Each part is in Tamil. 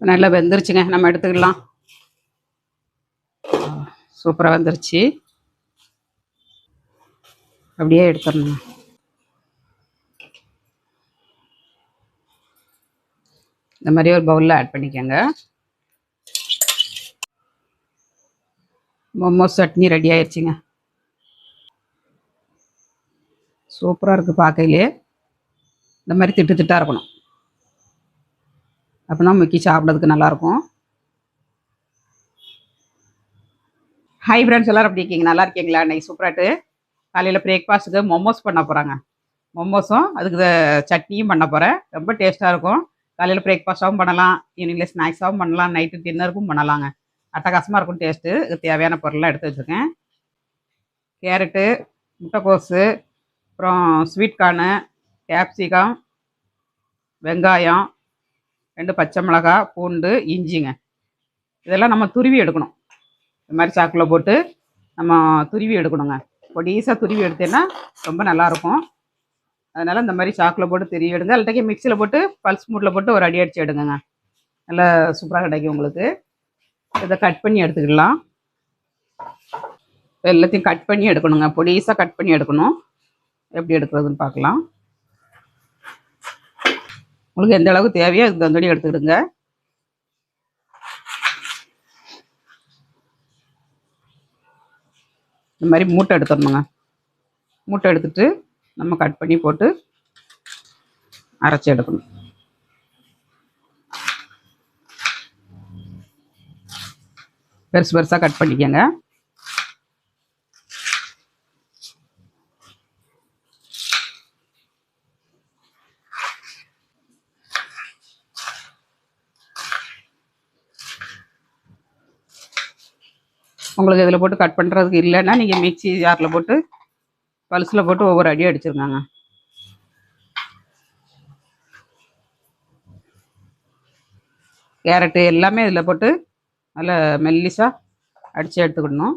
நல்லா வெந்துருச்சுங்க. நம்ம எடுத்துக்கலாம். சூப்பராக வெந்துருச்சு. அப்படியே எடுத்துடணும். இந்த மாதிரி ஒரு பவுலில் ஆட் பண்ணிக்கோங்க. மோமோஸ் சட்னி ரெடி ஆயிடுச்சுங்க. சூப்பராக இருக்குது. பார்க்கையிலே இந்த மாதிரி திட்டு திட்டாக இருக்கணும். அப்போ தான் முக்கி சாப்பிட்றதுக்கு நல்லாயிருக்கும். ஹை ஃப்ரெண்ட்ஸ், எல்லோரும் எப்படி இருக்கீங்க? நல்லா இருக்கீங்களா? இன்னைக்கு சூப்பராகிட்டு காலையில் பிரேக்ஃபாஸ்ட்டுக்கு மோமோஸ் பண்ண போகிறாங்க. மோமோஸும் அதுக்கு சட்னியும் பண்ண போகிறேன். ரொம்ப டேஸ்ட்டாக இருக்கும். காலையில் பிரேக்ஃபாஸ்ட்டாகவும் பண்ணலாம், ஈவினிங்கில் ஸ்நாக்ஸாகவும் பண்ணலாம், நைட்டு டின்னருக்கும் பண்ணலாங்க. அட்டகாசமாக இருக்கும் டேஸ்ட்டு. இதுக்கு தேவையான பொருள்லாம் எடுத்து வச்சுருக்கேன். கேரட்டு, முட்டைக்கோஸு, அப்புறம் ஸ்வீட் கார்னு, கேப்சிகம், வெங்காயம், 2 பச்சை மிளகாய், பூண்டு, இஞ்சிங்க. இதெல்லாம் நம்ம துருவி எடுக்கணும். இந்த மாதிரி சாக்கில் போட்டு நம்ம துருவி எடுக்கணுங்க. பொடிசாக துருவி எடுத்தேன்னா ரொம்ப நல்லாயிருக்கும். அதனால் இந்த மாதிரி சாக்கில் போட்டு துருவி எடுங்க. இல்லாட்டி மிக்சியில் போட்டு பல்ஸ் மூட்டில் போட்டு ஒரு அடி அடித்து எடுங்க. நல்லா சூப்பராக கிடைக்கும் உங்களுக்கு. இதை கட் பண்ணி எடுத்துக்கலாம். எல்லாத்தையும் கட் பண்ணி எடுக்கணுங்க. பொடிசாக கட் பண்ணி எடுக்கணும். எப்படி எடுக்கிறதுன்னு பார்க்கலாம். உங்களுக்கு எந்த அளவுக்கு தேவையோ அதுக்கு தகுந்தபடி எடுத்துக்கிடுங்க. இந்த மாதிரி மூட்டை எடுத்துடணுங்க. மூட்டை எடுத்துட்டு நம்ம கட் பண்ணி போட்டு அரைச்சி எடுக்கணும். பெருசு பெருசாக கட் பண்ணிக்கோங்க. உங்களுக்கு இதில் போட்டு கட் பண்ணுறதுக்கு இல்லைன்னா நீங்கள் மிக்சி ஜாரில் போட்டு பல்ஸில் போட்டு ஒவ்வொரு அடியும் அடிச்சிருக்காங்க. கேரட்டு எல்லாமே இதில் போட்டு நல்லா மெல்லிசாக அடித்து எடுத்துக்கிடணும்.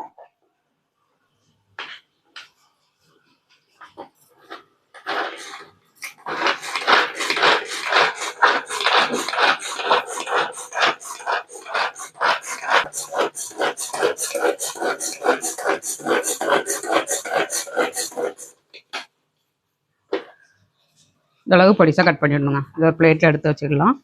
இந்த அளவு பொடிசாக கட் பண்ணிடணுங்க. இதை பிளேட்டில் எடுத்து வச்சுக்கலாம்.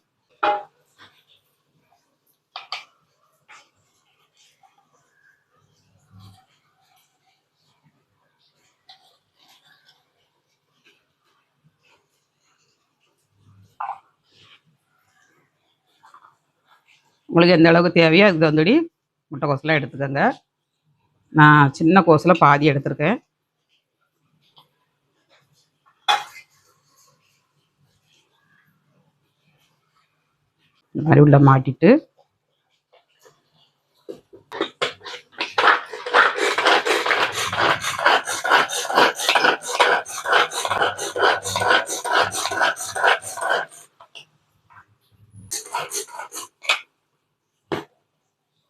உங்களுக்கு எந்த அளவுக்கு தேவையோ அதுக்கு தகுந்தபடி முட்டைக்கோஸெலாம் எடுத்துக்கோங்க. நான் சின்ன கோஸில் பாதி எடுத்திருக்கேன். இந்த மாதிரி உள்ள மாட்டிட்டு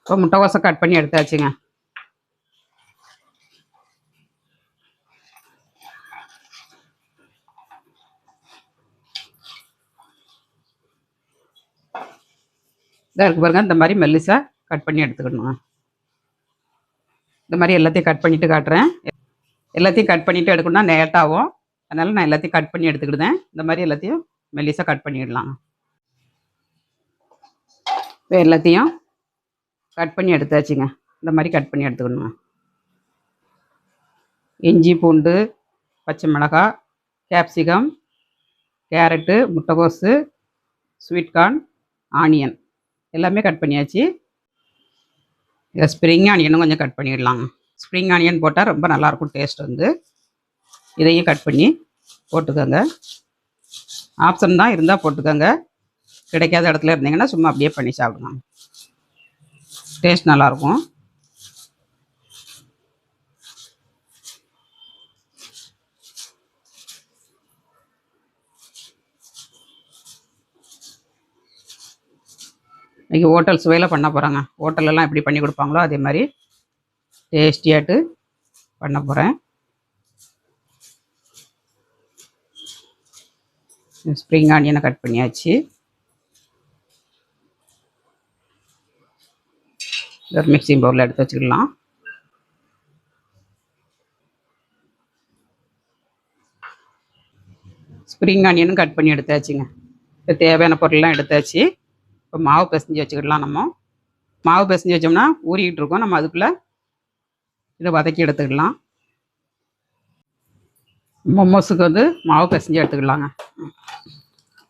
இப்போ முட்டைக்கோஸை கட் பண்ணி எடுத்தாச்சுங்க. இதாக இருக்கு பாருங்க. இந்த மாதிரி மெல்லிசாக கட் பண்ணி எடுத்துக்கணுங்க. இந்த மாதிரி எல்லாத்தையும் கட் பண்ணிவிட்டு காட்டுறேன். எல்லாத்தையும் கட் பண்ணிவிட்டு எடுக்கணும்னா நேட்டாகும். அதனால் நான் எல்லாத்தையும் கட் பண்ணி எடுத்துக்கிடுதேன். இந்த மாதிரி எல்லாத்தையும் மெல்லிசாக கட் பண்ணிடலாம். இப்போ எல்லாத்தையும் கட் பண்ணி எடுத்தாச்சுங்க. இந்த மாதிரி கட் பண்ணி எடுத்துக்கணுங்க. இஞ்சி, பூண்டு, பச்சை மிளகாய், கேப்சிகம், கேரட்டு, முட்டைக்கோஸு, ஸ்வீட் கார்ன், ஆனியன் எல்லாமே கட் பண்ணியாச்சு. இதை ஸ்ப்ரிங் ஆனியனும் கொஞ்சம் கட் பண்ணிடலாம். ஸ்ப்ரிங் ஆனியன் போட்டால் ரொம்ப நல்லாயிருக்கும் டேஸ்ட் வந்து. இதையும் கட் பண்ணி போட்டுக்கோங்க. ஆப்ஷன் தான், இருந்தால் போட்டுக்கோங்க. கிடைக்காத இடத்துல இருந்தீங்கன்னா சும்மா அப்படியே பண்ணி சாப்பிடுங்க. டேஸ்ட் நல்லாயிருக்கும். இன்றைக்கி ஹோட்டல் சுவையில் பண்ண போகிறாங்க. ஹோட்டலெல்லாம் எப்படி பண்ணி கொடுப்பாங்களோ அதே மாதிரி டேஸ்டியாட்டு பண்ண போகிறேன். ஸ்ப்ரிங் ஆனியனை கட் பண்ணியாச்சு. ஒரு மிக்சிங் பவுலில் எடுத்து வச்சுக்கலாம். ஸ்ப்ரிங் ஆனியனும் கட் பண்ணி எடுத்தாச்சுங்க. இப்போ தேவையான பொருள்லாம் எடுத்தாச்சு. இப்போ மாவு பிசைஞ்சு வச்சுக்கிடலாம். நம்ம மாவு பிசைஞ்சு வச்சோம்னா ஊறிக்கிட்டு இருக்கோம். நம்ம அதுக்குள்ளே இதை வதக்கி எடுத்துக்கலாம். மொமோஸுக்கு வந்து மாவு பிசைஞ்சு எடுத்துக்கலாங்க.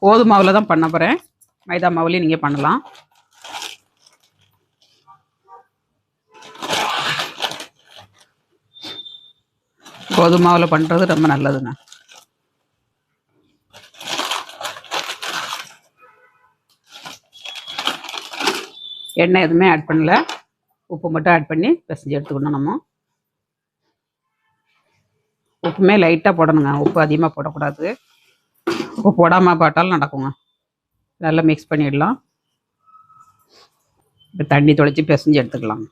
கோதுமை மாவில் தான் பண்ண போகிறேன். மைதா மாவுலேயும் நீங்கள் பண்ணலாம். கோதுமை மாவில் பண்ணுறது ரொம்ப நல்லதுங்க. எண்ணெய் எதுவுமே ஆட் பண்ணல. உப்பு மட்டும் ஆட் பண்ணி பிசைஞ்சு எடுத்துக்கணும். நம்ம உப்புமே லைட்டாக போடணுங்க. உப்பு அதிகமாக போடக்கூடாது. உப்பு போடாமல் போட்டாலும் நடக்குங்க. நல்லா மிக்ஸ் பண்ணிடலாம். இப்போ தண்ணி தொளிச்சு பிசைஞ்சு எடுத்துக்கலாம்.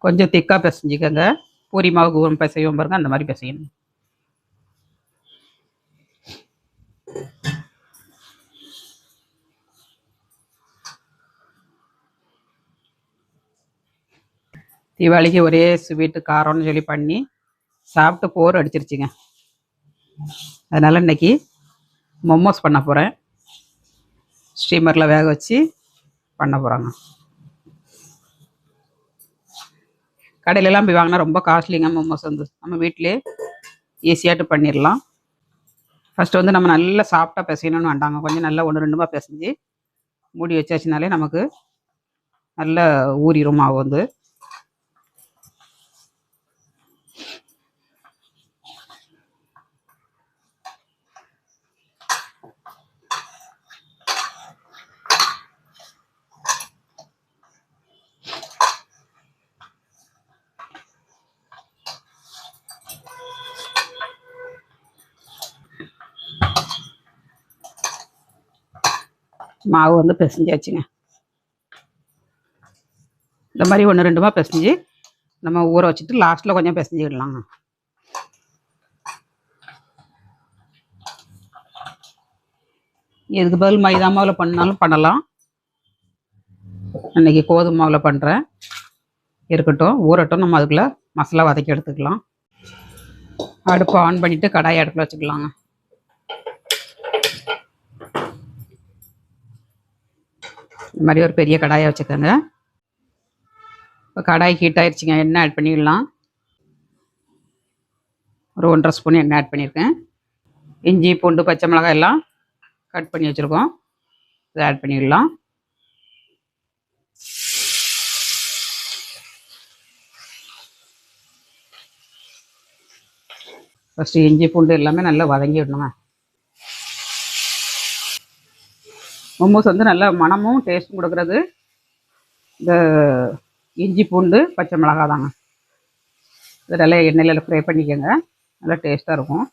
கொஞ்சம் திக்காக பிசைஞ்சிக்கங்க. பூரி மாவு பிசையும் பாருங்க, அந்த மாதிரி பிசையணும். தீபாவளிக்கு ஒரே ஸ்வீட்டு காரம்னு சொல்லி பண்ணி சாப்பிட்டு போர் அடிச்சிருச்சுங்க. அதனால் இன்றைக்கி மொமோஸ் பண்ண போகிறேன். ஸ்டீமரில் வேக வச்சு பண்ண போகிறாங்க. கடையிலலாம் போய் வாங்கினா ரொம்ப காஸ்ட்லிங்க. மொமோஸ் வந்து நம்ம வீட்டிலே ஈஸியாகிட்டு பண்ணிடலாம். ஃபஸ்ட்டு வந்து நம்ம நல்லா சாஃப்டாக பிசையணும்னு வேண்டாங்க. கொஞ்சம் நல்லா 1-2 பிசைஞ்சு மூடி வச்சாச்சுனாலே நமக்கு நல்லா ஊறிடும் மாவு வந்து. மாவு வந்து பிசைஞ்சாச்சுங்க. இந்த மாதிரி 1-2 பிசைஞ்சு நம்ம ஊற வச்சுட்டு லாஸ்ட்டில் கொஞ்சம் பிசைஞ்சிடலாங்க. இதுக்கு பதில் மைதா மாவில் பண்ணாலும் பண்ணலாம். இன்றைக்கி கோதுமை மாவில் பண்ணுறேன். இருக்கட்டும், ஊறட்டும். நம்ம அதுக்குள்ளே மசாலா வதக்கி எடுத்துக்கலாம். அடுப்பு ஆன் பண்ணிவிட்டு கடாயை அடுப்பில் வச்சுக்கலாங்க. இந்த மாதிரி ஒரு பெரிய கடாயை வச்சுக்கோங்க. இப்போ கடாய் ஹீட் ஆயிடுச்சுங்க. எண்ணெய் ஆட் பண்ணிடலாம். ஒரு 1.5 ஸ்பூன் எண்ணெய் ஆட் பண்ணியிருக்கேன். இஞ்சி பூண்டு பச்சை மிளகாய் எல்லாம் கட் பண்ணி வச்சுருக்கோம். இதை ஆட் பண்ணிடலாம். ஃபஸ்ட்டு இஞ்சி பூண்டு எல்லாமே நல்லா வதங்கி விடணுங்க. மோமோஸ் வந்து நல்ல மணமும் டேஸ்ட்டும் கொடுக்குறது இந்த இஞ்சி பூண்டு பச்சை மிளகாய் தாங்க. இது நல்லா எண்ணெயில் ஃப்ரை பண்ணிக்கோங்க. நல்லா டேஸ்ட்டாக இருக்கும்.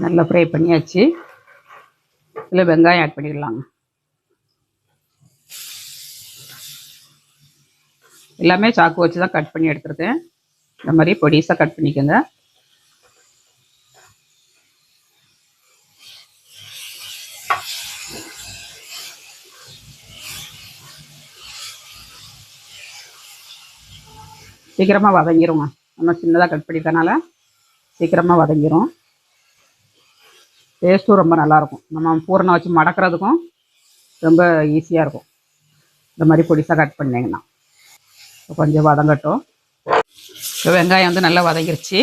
நல்லா ஃப்ரை பண்ணியாச்சு. இதில் வெங்காயம் ஆட் பண்ணிடலாங்க. எல்லாமே சாக்கு வச்சு தான் கட் பண்ணி எடுத்துருக்கேன். இந்த மாதிரி பொடிசாக கட் பண்ணிக்கோங்க. சீக்கிரமாக வதங்கிடுங்க. நம்ம சின்னதாக கட் பண்ணிட்டனால சீக்கிரமாக வதங்கிடும். டேஸ்ட்டும் ரொம்ப நல்லாயிருக்கும். நம்ம பூரணை வச்சு மடக்கிறதுக்கும் ரொம்ப ஈஸியாக இருக்கும். இந்த மாதிரி பொடிசாக கட் பண்ணிங்கன்னா கொஞ்சம் வதங்கட்டும். இப்போ வெங்காயம் வந்து நல்லா வதங்கிருச்சு.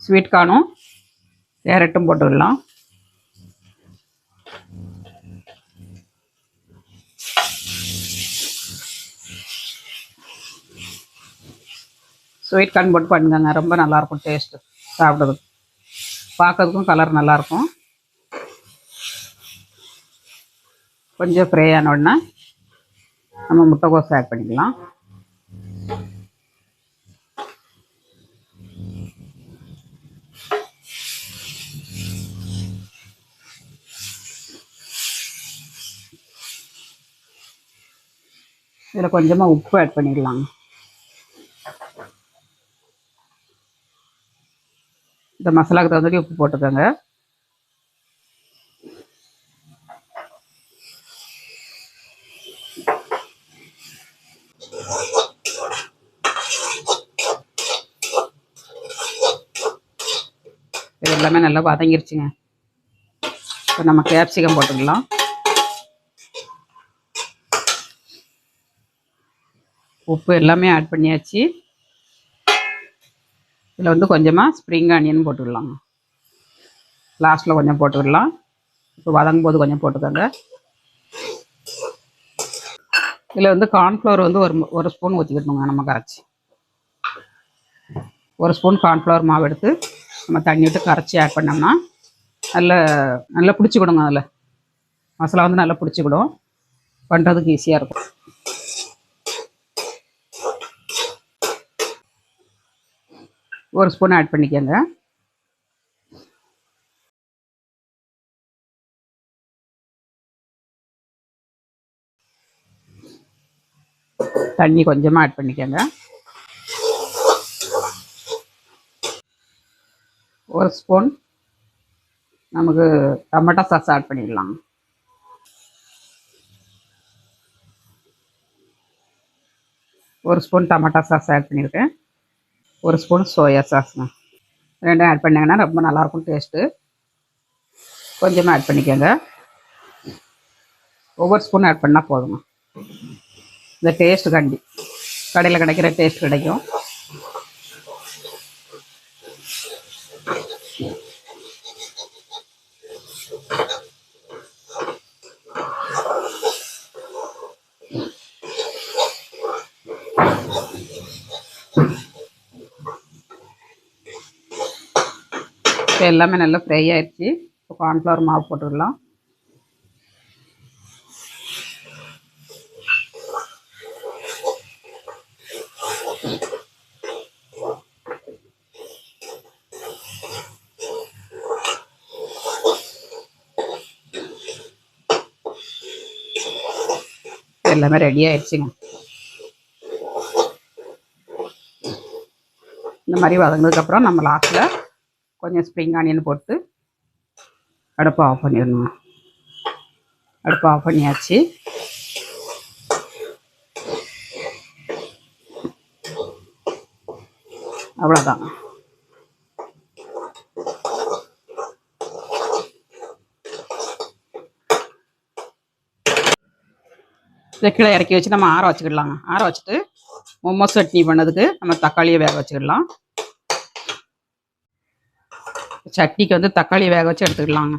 ஸ்வீட் கார்னும் கேரட்டும் போட்டுக்கலாம். ஸ்வீட் கார்ன் போட்டு பண்ணுங்க. ரொம்ப நல்லாயிருக்கும் டேஸ்ட்டு. சாப்பிட்றதுக்கு பார்க்கறதுக்கும் கலர் நல்லாயிருக்கும். கொஞ்சம் ஃப்ரை ஆன உடனே நம்ம முட்டைக்கோஸ் ஆட் பண்ணிக்கலாம். இதில் கொஞ்சமாக உப்பு ஆட் பண்ணிடலாங்க. இந்த மசாலாவுக்கு தகுந்தபடி உப்பு போட்டுக்கோங்க. இது எல்லாமே நல்லா வதங்கிருச்சுங்க. இப்போ நம்ம கேப்சிகம் போட்டுக்கலாம். உப்பு எல்லாமே ஆட் பண்ணியாச்சு. இதில் வந்து கொஞ்சமாக ஸ்ப்ரிங் ஆனியன் போட்டுக்கலாம். லாஸ்ட்டில் கொஞ்சம் போட்டுக்கலாம். இப்போ வதங்கும் போது கொஞ்சம் போட்டுக்கோங்க. இதில் வந்து கார்ன்ஃப்ளவர் வந்து ஒரு ஸ்பூன் ஊற்றிக்கிட்டோங்க. நம்ம கரைச்சி ஒரு ஸ்பூன் கார்ன்ஃப்ளவர் மாவு எடுத்து நம்ம தண்ணி விட்டு கரைச்சி ஆட் பண்ணோம்னா நல்லா பிடிச்சிக்கிடுங்க. அதில் மசாலா வந்து நல்லா பிடிச்சிக்கிடும். பண்ணுறதுக்கு ஈஸியாக இருக்கும். ஒரு ஸ்பூன் ஆட் பண்ணிக்கோங்க. தண்ணி கொஞ்சமாக ஆட் பண்ணிக்கோங்க. ஒரு ஸ்பூன் நமக்கு டொமேட்டோ சாஸ் ஆட் பண்ணிடலாம். ஒரு ஸ்பூன் டொமேட்டோ சாஸ் ஆட் பண்ணியிருக்கேன். ஒரு ஸ்பூன் சோயா சாஸ்ங்க. ரெண்டும் ஆட் பண்ணிங்கன்னா ரொம்ப நல்லாயிருக்கும் டேஸ்ட்டு. கொஞ்சமாக ஆட் பண்ணிக்கோங்க. ஒவ்வொரு ஸ்பூன் ஆட் பண்ணால் போதுங்க. இந்த டேஸ்ட்டு கடையில் கிடைக்கிற டேஸ்ட் கிடைக்கும். இப்போ எல்லாமே நல்லா ஃப்ரை ஆயிடுச்சு. இப்போ கார்ன்ஃப்ளவர் மாவு போட்டுடலாம். எல்லாமே ரெடி ஆயிடுச்சுங்க. இந்த மாதிரி வதங்கினதுக்கப்புறம் நம்ம லாஸ்ட்டில் கொஞ்சம் ஸ்ப்ரிங் ஆனியன் போட்டு அடுப்பை ஆஃப் பண்ணிடணுங்க. அடுப்பை ஆஃப் பண்ணியாச்சு. அவ்வளோதான். இதை கீழே இறக்கி வச்சு நம்ம ஆற வச்சுக்கிடலாங்க. ஆற வச்சுட்டு மொமோஸ் சட்னி பண்ணதுக்கு நம்ம தக்காளியை வேக வச்சுக்கிடலாம். சட்னிக்கு வந்து தக்காளியை வேக வச்சு எடுத்துக்கலாங்க.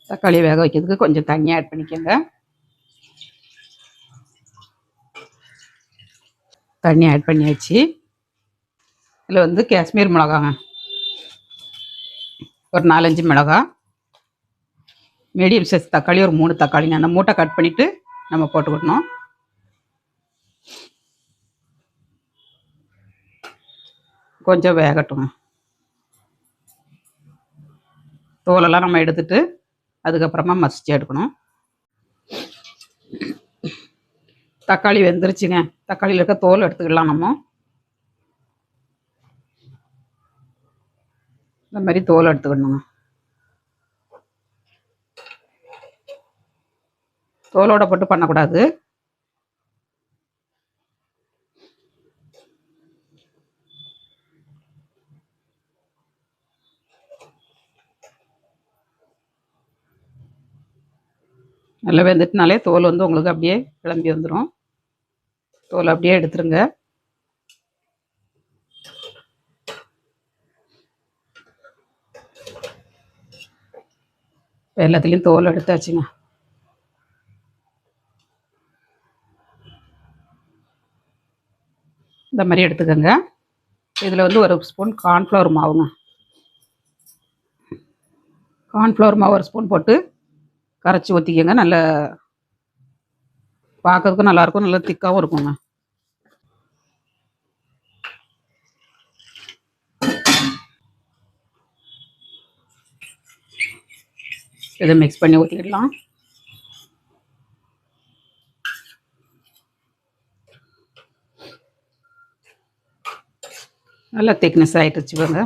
தக்காளியை வேக வைக்கிறதுக்கு கொஞ்சம் தண்ணி ஆட் பண்ணிக்கோங்க. தண்ணி ஆட் பண்ணியாச்சு. இதில் வந்து காஷ்மீர் மிளகாங்க, ஒரு 4-5 மிளகா, மீடியம் சைஸ் தக்காளி ஒரு 3 தக்காளிங்க. அந்த மூட்டை கட் பண்ணிவிட்டு நம்ம போட்டுக்கிடணும். கொஞ்சம் வேகட்டுங்க. தோலெல்லாம் நம்ம எடுத்துட்டு அதுக்கப்புறமா மசிச்சு எடுக்கணும். தக்காளி வெந்துருச்சுங்க. தக்காளியில் இருக்க தோல் எடுத்துக்கலாம். நம்ம இந்த மாதிரி தோல் எடுத்துக்கணுங்க. தோலோட போட்டு பண்ணக்கூடாது. நல்லா வெந்துட்டுனாலே தோல் வந்து உங்களுக்கு அப்படியே கிளம்பி வந்துடும். தோல் அப்படியே எடுத்துருங்க. எல்லாத்துலேயும் தோல் எடுத்தாச்சுங்க. இந்த மாதிரி எடுத்துக்கோங்க. இதில் வந்து ஒரு ஸ்பூன் கார்ன்ஃப்ளவர் மாவுங்க. கார்ன்ஃப்ளவர் மாவு ஒரு ஸ்பூன் போட்டு கரைச்சி ஊற்றிக்கோங்க. நல்ல பார்க்கறதுக்கும் நல்லாயிருக்கும், நல்லா திக்காகவும் இருக்குங்க. இதை மிக்ஸ் பண்ணி ஊற்றிக்கிடலாம். நல்லா திக்னஸ் ஆகிட்டுச்சு பாருங்க.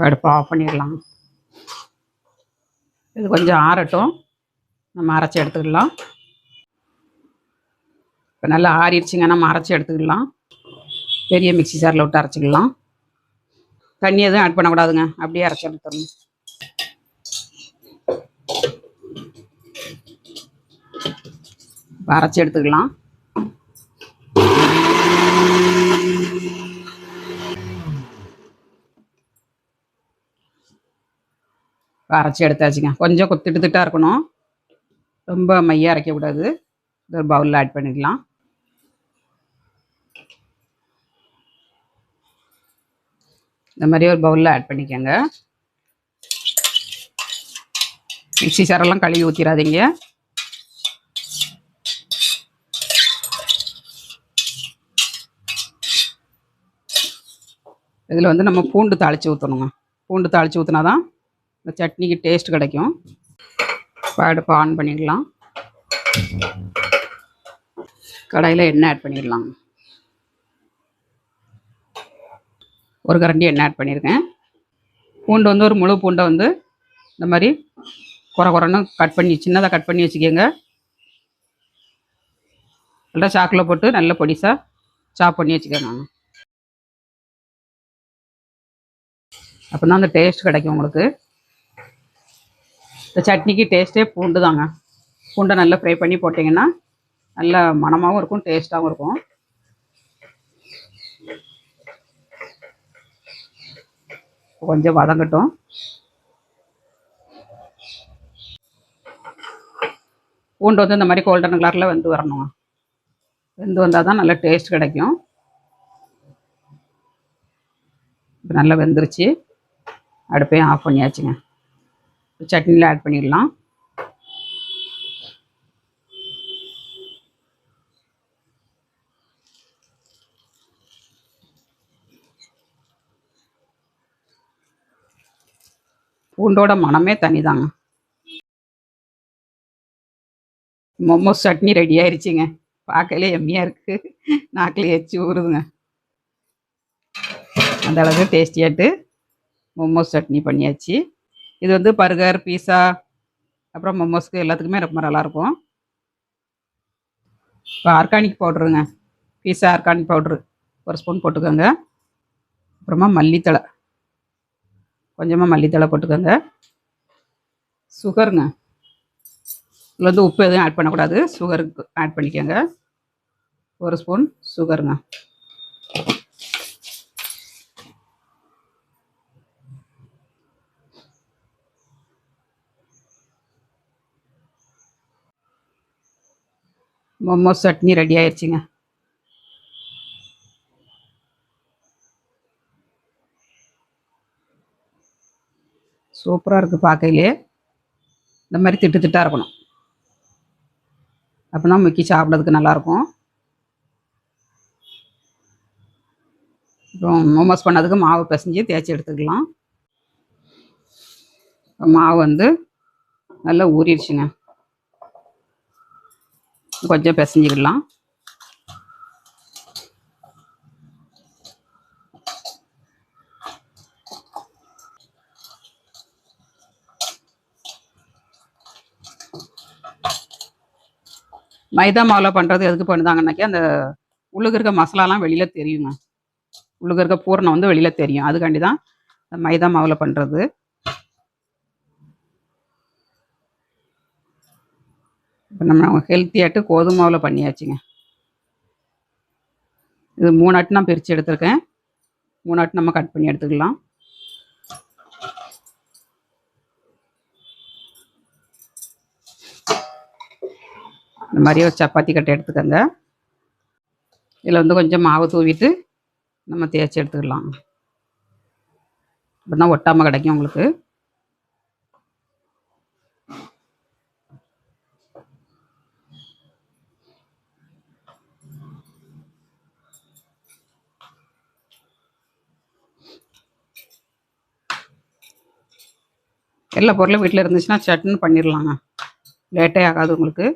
அடுப்பை ஆஃப் பண்ணிடலாம். இது கொஞ்சம் ஆறட்டும், நம்ம அரைச்சி எடுத்துக்கலாம். இப்போ நல்லா ஆறிடுச்சுங்க, நம்ம அரைச்சி எடுத்துக்கலாம். பெரிய மிக்ஸி ஜாரில் விட்டு அரைச்சிக்கலாம். தண்ணி எதுவும் ஆட் பண்ணக்கூடாதுங்க, அப்படியே அரைச்சி எடுத்துடணும். இப்போ அரைச்சி எடுத்துக்கலாம். அரைச்சி எடுத்தாச்சுங்க. கொஞ்சம் திட்டு திட்டாக இருக்கணும், ரொம்ப மையாக அரைக்கக்கூடாது. ஒரு பவுலில் ஆட் பண்ணிக்கலாம். இந்த மாதிரி ஒரு பவுலில் ஆட் பண்ணிக்கோங்க. மிக்ஸி சாரெல்லாம் கழுவி ஊற்றிடாதீங்க. இதில் வந்து நம்ம பூண்டு தாளித்து ஊற்றணுங்க. பூண்டு தாளித்து ஊற்றினா தான் இந்த சட்னிக்கு டேஸ்ட் கிடைக்கும். அடுப்பை ஆன் பண்ணிடலாம். கடாயில் எண்ணெய் ஆட் பண்ணிடலாம். ஒரு கரண்டி எண்ணெய் ஆட் பண்ணியிருக்கேன். பூண்டு வந்து ஒரு முழு பூண்டை வந்து இந்த மாதிரி குறைன்னு கட் பண்ணி சின்னதாக கட் பண்ணி வச்சுக்கோங்க. நல்லா சாக்கில் போட்டு நல்ல பொடிசாக சாப் பண்ணி வச்சுக்கோங்க. அப்போ தான் அந்த டேஸ்ட் கிடைக்கும் உங்களுக்கு. இந்த சட்னிக்கு டேஸ்ட்டே பூண்டு தாங்க. பூண்டை நல்லா ஃப்ரை பண்ணி போட்டிங்கன்னா நல்ல மணமாகவும் இருக்கும், டேஸ்ட்டாகவும் இருக்கும். கொஞ்சம் வதங்கட்டும். பூண்டு வந்து இந்த மாதிரி கோல்டன் கலரில் வெந்து வரணும். வெந்து வந்தால் தான் நல்ல டேஸ்ட் கிடைக்கும். இப்போ நல்லா வெந்துருச்சு. அடுப்பையும் ஆஃப் பண்ணியாச்சுங்க. சட்னியில் ஆட் பண்ணிடலாம். பூண்டோட மனமே தனி தாங்க. மோமோஸ் சட்னி ரெடி ஆயிடுச்சுங்க. பார்க்கலே எம்மியாக இருக்குது, நாக்கில் எச்சி ஊறுதுங்க. அந்த அளவுக்கு டேஸ்டியாட்டு மோமோஸ் சட்னி பண்ணியாச்சு. இது வந்து பர்கர், பீஸா, அப்புறம் மோமோஸ்க்கு எல்லாத்துக்குமே ரொம்ப நல்லாயிருக்கும். இப்போ ஆர்கானிக் பவுட்ருங்க, பீஸா ஆர்கானிக் பவுட்ரு ஒரு ஸ்பூன் போட்டுக்கோங்க. அப்புறமா மல்லித்தழை, கொஞ்சமாக மல்லித்தழை போட்டுக்கோங்க. சுகருங்க, இதில் வந்து உப்பு எதுவும் ஆட் பண்ணக்கூடாது, சுகருக்கு ஆட் பண்ணிக்கோங்க. ஒரு ஸ்பூன் சுகருங்க. மோமோஸ் சட்னி ரெடி ஆயிடுச்சுங்க. சூப்பராக இருக்குது பார்க்கையிலே. இந்த மாதிரி திட்டு திட்டாக இருக்கணும், அப்போ தான் முக்கி சாப்பிட்றதுக்கு நல்லாயிருக்கும். அப்புறம் மோமோஸ் பண்ணதுக்கு மாவு பிசைஞ்சு தேய்ச்சி எடுத்துக்கலாம். மாவு வந்து நல்லா ஊறிடுச்சுங்க. கொஞ்சம் பிசைஞ்சிக்கிடலாம். மைதா மாவில் பண்ணுறது எதுக்கு பண்ணுதாங்கன்னாக்கி அந்த உள்ளுக்கு இருக்க மசாலாலாம் வெளியில் தெரியுங்க. உள்ளுக்கு இருக்க பூரணம் வந்து வெளியில் தெரியும், அதுக்காண்டி தான் மைதா மாவில் பண்ணுறது. இப்போ நம்ம ஹெல்த்தியாட்டு கோதுமை மாவில் பண்ணியாச்சுங்க. இது 3 ஆட்டு நான் பிரித்து எடுத்துருக்கேன். 3 ஆட்டு நம்ம கட் பண்ணி எடுத்துக்கலாம். இந்த மாதிரி ஒரு சப்பாத்தி கட்டை எடுத்துக்கோங்க. இதில் வந்து கொஞ்சம் மாவு தூவிட்டு நம்ம தேய்ச்சி எடுத்துக்கலாம். அப்போ தான் ஒட்டாமல் கிடைக்கும் உங்களுக்கு. எல்லா பொருளும் வீட்டில் இருந்துச்சுன்னா சட்னி பண்ணிடலாங்க, லேட்டே ஆகாது உங்களுக்கு.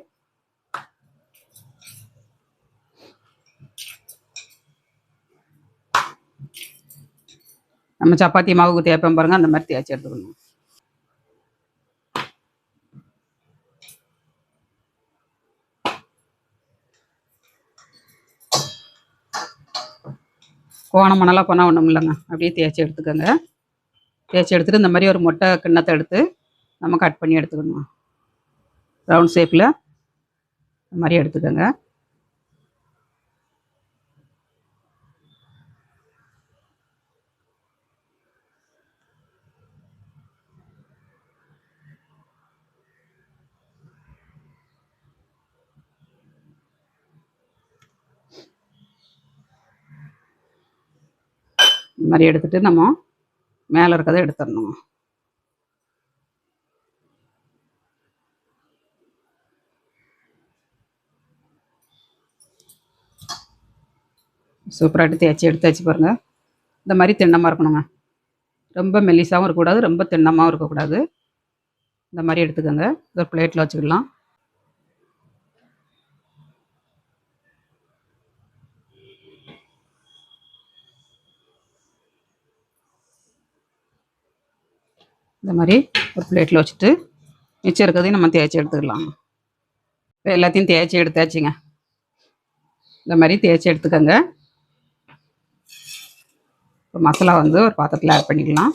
நம்ம சப்பாத்தி மாவுக்கு தேய்ப்போம் பாருங்கள், அந்த மாதிரி தேய்ச்சி எடுத்துக்கணும். கோணமணலாக போனால் ஒன்றும் இல்லைங்க, அப்படியே தேய்ச்சி எடுத்துக்கோங்க. தேய்ச்சி எடுத்துகிட்டு இந்த மாதிரி ஒரு முட்டை கிண்ணத்தை எடுத்து நம்ம கட் பண்ணி எடுத்துக்கணும். ரவுண்ட் ஷேப்பில் இந்த மாதிரி எடுத்துக்கோங்க. இந்த மாதிரி எடுத்துகிட்டு நம்ம மேலே இருக்கிறத எடுத்துடணும். சூப்பராகிட்டு தேய்ச்சி எடுத்தாச்சு பாருங்கள். இந்த மாதிரி திண்ணமாக இருக்கணுங்க, ரொம்ப மெல்லிசாகவும் இருக்கக்கூடாது, ரொம்ப திண்ணமாகவும் இருக்கக்கூடாது. இந்த மாதிரி எடுத்துக்கோங்க. ஒரு பிளேட்டில் வச்சுக்கலாம். இந்த மாதிரி ஒரு பிளேட்டில் வச்சுட்டு மிச்சம் இருக்கிறதையும் நம்ம தேய்ச்சி எடுத்துக்கலாம். இப்போ எல்லாத்தையும் தேய்ச்சி எடுத்தாச்சுங்க. இந்த மாதிரி தேய்ச்சி எடுத்துக்கோங்க. இப்போ மசாலா வந்து ஒரு பாத்திரத்தில் ஆட் பண்ணிக்கலாம்.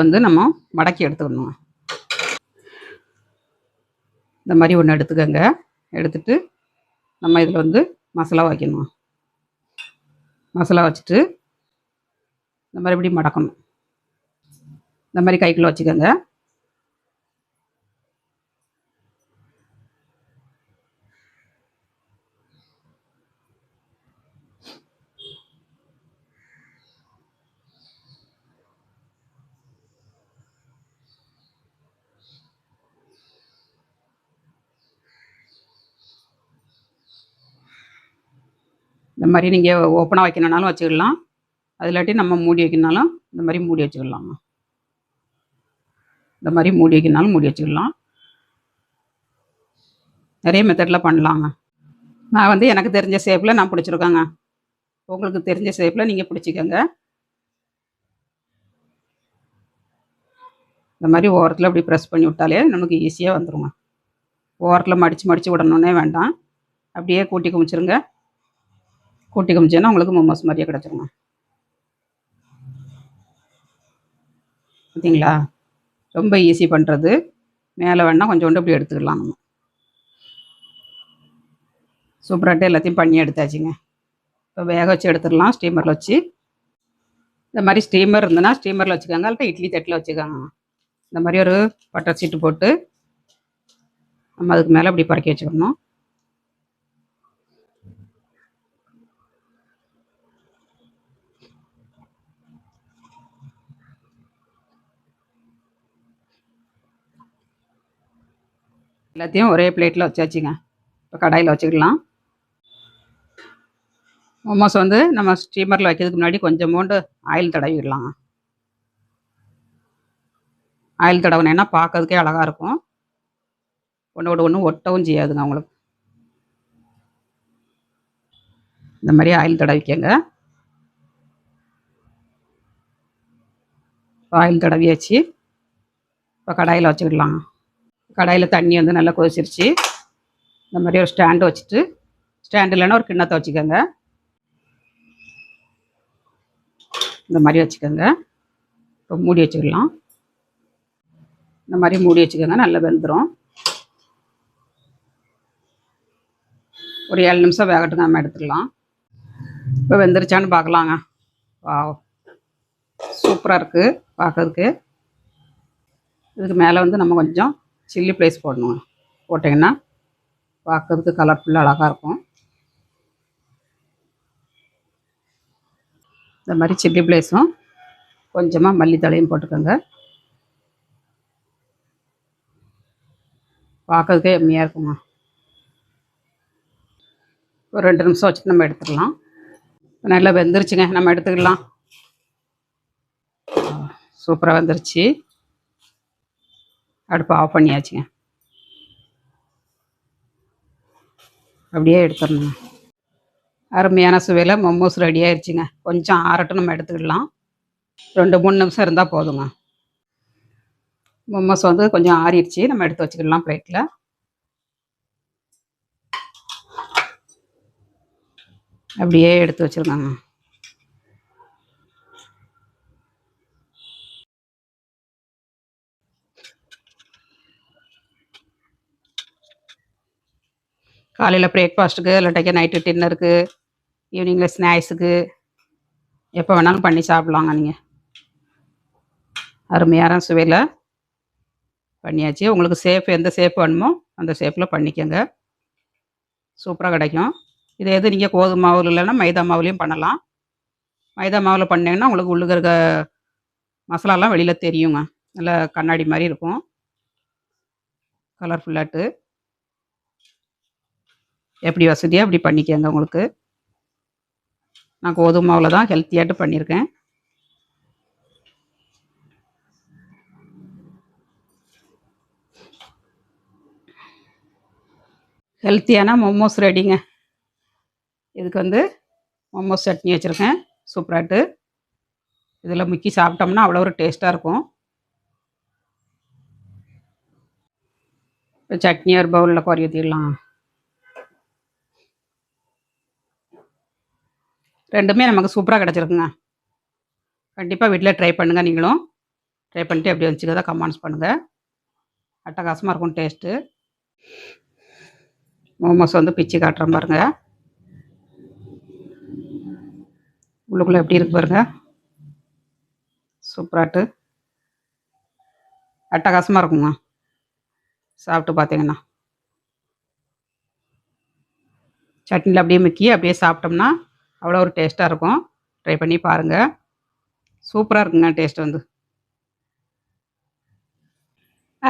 வந்து நம்ம மடக்கி எடுத்துக்கணும். இந்த மாதிரி ஒன்று எடுத்துக்கோங்க. எடுத்துட்டு நம்ம இதில் வந்து மசாலா வைக்கணும். மசாலா வச்சுட்டு இந்த மாதிரி இப்படி மடக்கணும். இந்த மாதிரி கைக்குள்ளே வச்சுக்கோங்க. இந்த மாதிரி நீங்கள் ஓப்பனாக வைக்கணுன்னாலும் வச்சுக்கலாம், அது இல்லாட்டி நம்ம மூடி வைக்கணுனாலும் இந்த மாதிரி மூடி வச்சுக்கலாம். இந்த மாதிரி மூடி வைக்கணுனாலும் மூடி வச்சுக்கலாம். நிறைய மெத்தடில் பண்ணலாங்க. நான் வந்து எனக்கு தெரிஞ்ச ஷேப்பில் நான் பிடிச்சிருக்கேங்க. உங்களுக்கு தெரிஞ்ச ஷேப்பில் நீங்கள் பிடிச்சிக்கோங்க. இந்த மாதிரி ஓரத்தில் இப்படி ப்ரெஸ் பண்ணி விட்டாலே நமக்கு ஈஸியாக வந்துடுங்க. ஓரத்தில் மடித்து விடணுன்னே வேண்டாம், அப்படியே கூட்டி குமிச்சிருங்க. கூட்டி குமிச்சேன்னா உங்களுக்கு மோமோஸ் மாதிரியே கிடச்சிருங்க. பார்த்தீங்களா, ரொம்ப ஈஸி பண்ணுறது. மேலே வேணால் கொஞ்சோண்டு இப்படி எடுத்துக்கலாம். நம்ம சூப்பராகிட்டு எல்லாத்தையும் பண்ணி எடுத்தாச்சுங்க. இப்போ வேக வச்சு எடுத்துடலாம் ஸ்டீமரில் வச்சு. இந்த மாதிரி ஸ்டீமர் இருந்ததுன்னா ஸ்டீமரில் வச்சுக்கோங்க, இல்லை இட்லி தட்டில் வச்சுக்கோங்க. இந்த மாதிரி ஒரு பட்டர் சீட்டு போட்டு நம்ம அதுக்கு மேலே இப்படி பறக்கி வச்சுக்கணும். எல்லாத்தையும் ஒரே பிளேட்டில் வச்சாச்சுங்க. இப்போ கடாயில் வச்சுக்கலாம். மோமோஸ் வந்து நம்ம ஸ்டீமரில் வைக்கிறதுக்கு முன்னாடி கொஞ்சமோண்டு ஆயில் தடவிடலாம். ஆயில் தடவினேன்னா பார்க்கறதுக்கே அழகாக இருக்கும், ஒன்றோட ஒன்று ஒட்டவும் செய்யாதுங்க அவங்களுக்கு. இந்த மாதிரி ஆயில் தடவிக்கங்க. ஆயில் தடவியாச்சு. இப்போ கடாயில் வச்சுக்கிடலாம். கடாயில் தண்ணி வந்து நல்லா கொதிச்சிருச்சு. இந்த மாதிரி ஒரு ஸ்டாண்டு வச்சுட்டு, ஸ்டாண்டு இல்லைன்னா ஒரு கிண்ணத்தை வச்சுக்கோங்க. இந்த மாதிரி வச்சுக்கோங்க. இப்போ மூடி வச்சுக்கலாம். இந்த மாதிரி மூடி வச்சுக்கோங்க, நல்லா வெந்துடும். ஒரு 7 நிமிஷம் வேகட்டுங்க, நம்ம எடுத்துடலாம். இப்போ வெந்துருச்சான்னு பார்க்கலாங்க. வா, சூப்பராக இருக்குது பார்க்கறதுக்கு. இதுக்கு மேலே வந்து நம்ம கொஞ்சம் சில்லி ஃப்ளேக்ஸ் போடணுங்க. போட்டிங்கன்னா பார்க்கறதுக்கு கலர்ஃபுல்லாக அழகாக இருக்கும். இந்த மாதிரி சில்லி ஃப்ளேக்ஸும் கொஞ்சமாக மல்லித்தழையும் போட்டுக்கோங்க. பார்க்கறதுக்கே எம்மியாக இருக்குங்க. ஒரு 2 நிமிஷம் வச்சுட்டு நம்ம எடுத்துடலாம். நல்லா வெந்துருச்சுங்க, நம்ம எடுத்துக்கலாம். சூப்பராக வெந்துருச்சு. அடுப்பை ஆஃப் பண்ணியாச்சுங்க. அப்படியே எடுத்துடணுங்க. அருமையான சுவையில் மோமோஸ் ரெடி ஆயிடுச்சுங்க. கொஞ்சம் ஆறட்டும், நம்ம எடுத்துக்கிடலாம். 2-3 நிமிஷம் இருந்தால் போதுங்க. மோமோஸ் வந்து கொஞ்சம் ஆறிடுச்சு, நம்ம எடுத்து வச்சுக்கிடலாம் பிளேட்டில். அப்படியே எடுத்து வச்சுருக்காங்க. காலையில் பிரேக்ஃபாஸ்ட்டுக்கு, இல்லாட்டிக்கு நைட்டு டின்னருக்கு, ஈவினிங்கில் ஸ்நாக்ஸுக்கு எப்போ வேணாலும் பண்ணி சாப்பிட்லாங்க நீங்கள். அருமையான சுவையில் பண்ணியாச்சு. உங்களுக்கு எந்த ஷேப் வேணுமோ அந்த ஷேப்பில் பண்ணிக்கோங்க. சூப்பராக கிடைக்கும். இது எது நீங்கள் கோதுமை மாவு இல்லைன்னா மைதா மாவுலேயும் பண்ணலாம். மைதா மாவில் பண்ணிங்கன்னா உங்களுக்கு உள்ளுக இருக்க மசாலாலாம் வெளியில் தெரியுங்க. நல்லா கண்ணாடி மாதிரி இருக்கும், கலர்ஃபுல்லாட்டு. எப்படி வசதியாக அப்படி பண்ணிக்கோங்க. உங்களுக்கு நான் கோதுமை மாவில் தான் ஹெல்த்தியாட்டு பண்ணியிருக்கேன். ஹெல்த்தியான மோமோஸ் ரெடிங்க. இதுக்கு வந்து மோமோஸ் சட்னி வச்சுருக்கேன் சூப்பராட்டு. இதில் முக்கி சாப்பிட்டோம்னா அவ்வளோ ஒரு டேஸ்ட்டாக இருக்கும். இப்போ சட்னி ஒரு பவுலில் குறை ஊற்றிடலாம். ரெண்டுமே நமக்கு சூப்பராக கிடச்சிருக்குங்க. கண்டிப்பாக வீட்டில் ட்ரை பண்ணுங்கள். நீங்களும் ட்ரை பண்ணிட்டு எப்படி வந்துச்சுக்கிறத கமெண்ட்ஸ் பண்ணுங்கள். அட்டகாசமாக இருக்கும் டேஸ்ட்டு. மோமோஸ் வந்து பிச்சு காட்டுறேன் பாருங்கள். உள்ளுக்குள்ளே எப்படி இருக்கு பாருங்கள், சூப்பராட்டு அட்டகாசமாக இருக்குங்க. சாப்பிட்டு பார்த்தீங்கன்னா சட்னியில் அப்படியே முக்கி அப்படியே சாப்பிட்டோம்னா அவ்வளோ ஒரு டேஸ்ட்டாக இருக்கும். ட்ரை பண்ணி பாருங்கள். சூப்பராக இருக்குங்க டேஸ்ட் வந்து.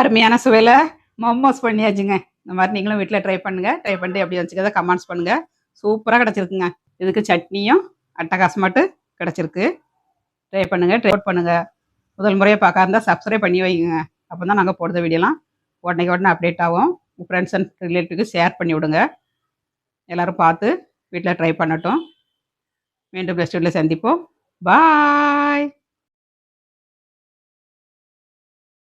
அருமையான சுவையில் மோமோஸ் பண்ணியாச்சுங்க. இந்த மாதிரி நீங்களும் வீட்டில் ட்ரை பண்ணுங்கள். ட்ரை பண்ணிட்டு எப்படி வந்துச்சுக்கிறத கமெண்ட்ஸ் பண்ணுங்கள். சூப்பராக கிடச்சிருக்குங்க. இதுக்கு சட்னியும் அட்டகாசமாட்டு கிடச்சிருக்கு. ட்ரை பண்ணுங்கள், ட்ரை அவுட் பண்ணுங்கள். முதல் முறையாக பார்க்க இருந்தால் சப்ஸ்கிரைப் பண்ணி வைங்க. அப்போ தான் நாங்கள் போடுற வீடியோலாம் உடனே அப்டேட் ஆகும். உங்கள் ஃப்ரெண்ட்ஸ் அண்ட் ரிலேட்டிவ்க்கு ஷேர் பண்ணி விடுங்க. எல்லோரும் பார்த்து வீட்டில் ட்ரை பண்ணட்டும். மீண்டும் பெஸ்ட் வீட்டில் சந்திப்போம். பாய்.